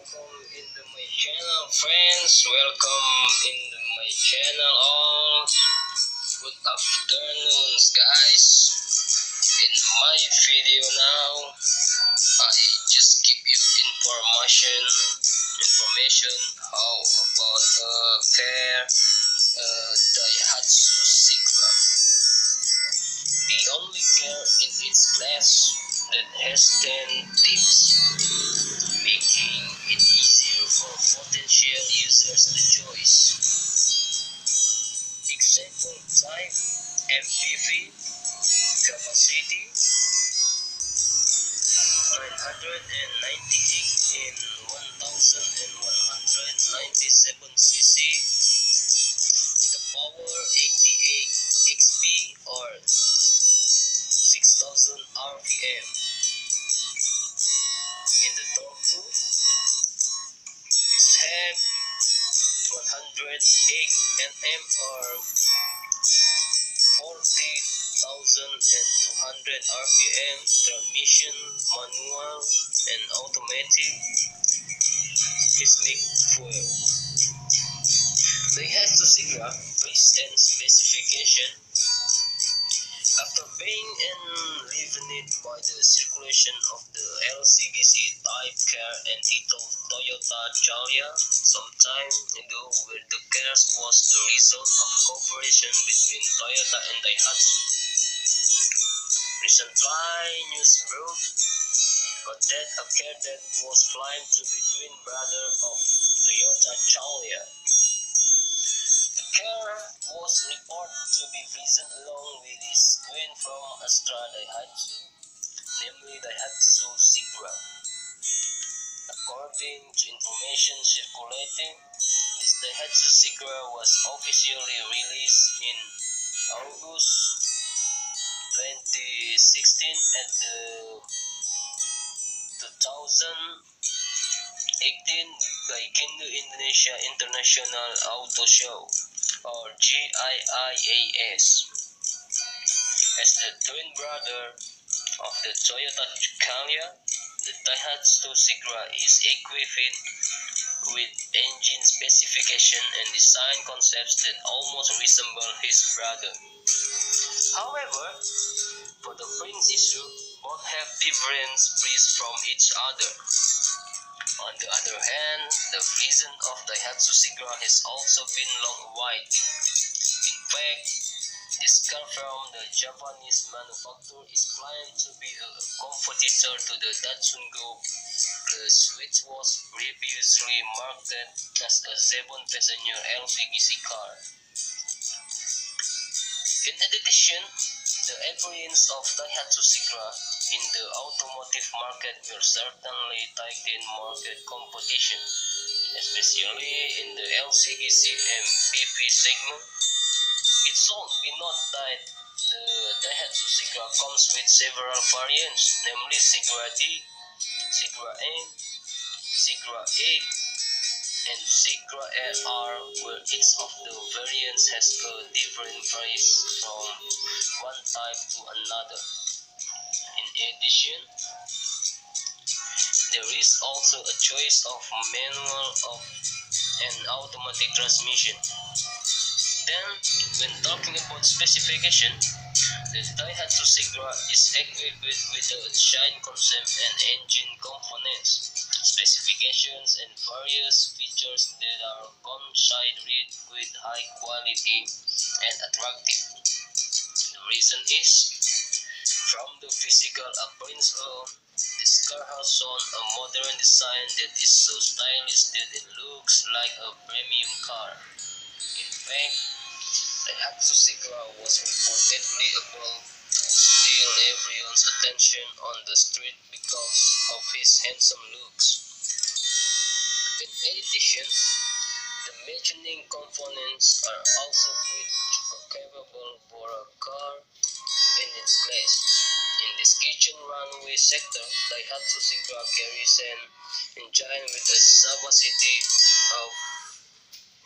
welcome in my channel, friends. Welcome in my channel, all. Good afternoon, guys. In my video now, I just give you information how about care Daihatsu Sigra, the only car in its class that has 10 tips, making it easier for potential users to choose. Example type: MPV, capacity 998 in 1197 cc, the power 88 XP or 6000 RPM. In the torque, its head 108 Nm or 40,200 RPM, transmission manual and automatic, seismic fuel. Daihatsu Sigra price and specification. After being enlivened by the circulation of the LCGC type car entitled Toyota Calya some time ago, where the car was the result of cooperation between Toyota and Daihatsu. Recently, news broke that a car that was claimed to be twin brother of Toyota Calya. The car was reported to be present along with his twin from Astra Daihatsu, namely Daihatsu Sigra. According to information circulating, this Daihatsu Sigra was officially released in August 2016 at the 2018 Gaikindo Indonesia International Auto Show, or GIIAS. As the twin brother of the Toyota Calya, the Daihatsu Sigra is equipped with engine specification and design concepts that almost resemble his brother. However, for the price issue, both have different specs from each other. On the other hand, the version of Daihatsu Sigra has also been long awaited. In fact, this car from the Japanese manufacturer is claimed to be a competitor to the Datsun Go Plus, which was previously marketed as a 7-passenger LCGC car. In addition, the appearance of Daihatsu Sigra in the automotive market will certainly tighten market competition, especially in the LCGC MPV segment. It should be noted that the Daihatsu Sigra comes with several variants, namely Sigra D, Sigra N, Sigra A, and Sigra R, where each of the variants has a different price from one type to another. In addition, there is also a choice of manual and automatic transmission. Then, when talking about specification, the Daihatsu Sigra is equipped with a design concept and engine components, specifications, and various features that are considered with high quality and attractive. The reason is, from the physical appearance alone, this car has shown a modern design that is so stylish that it looks like a premium car. In fact, Daihatsu Sigra was reportedly able to steal everyone's attention on the street because of his handsome looks. In addition, the machining components are also quite capable for a car in its class. In this kitchen runway sector, Daihatsu Sigra carries an engine with a capacity of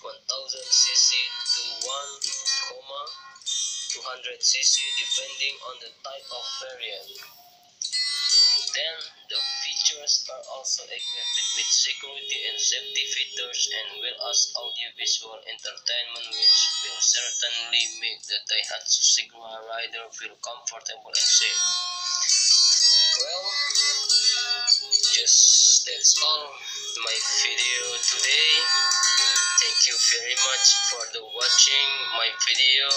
1000cc to 1,200cc depending on the type of variant. Then, The features are also equipped with security and safety features and will as audiovisual entertainment, which will certainly make the Daihatsu Sigma rider feel comfortable and safe. Well, just that's all my video today. Thank you very much for the watching my video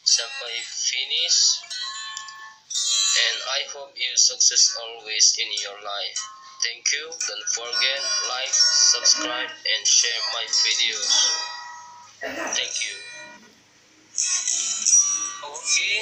sampai finish, and I hope you success always in your life. Thank you. Don't forget like, subscribe, and share my videos. Thank you. Okay.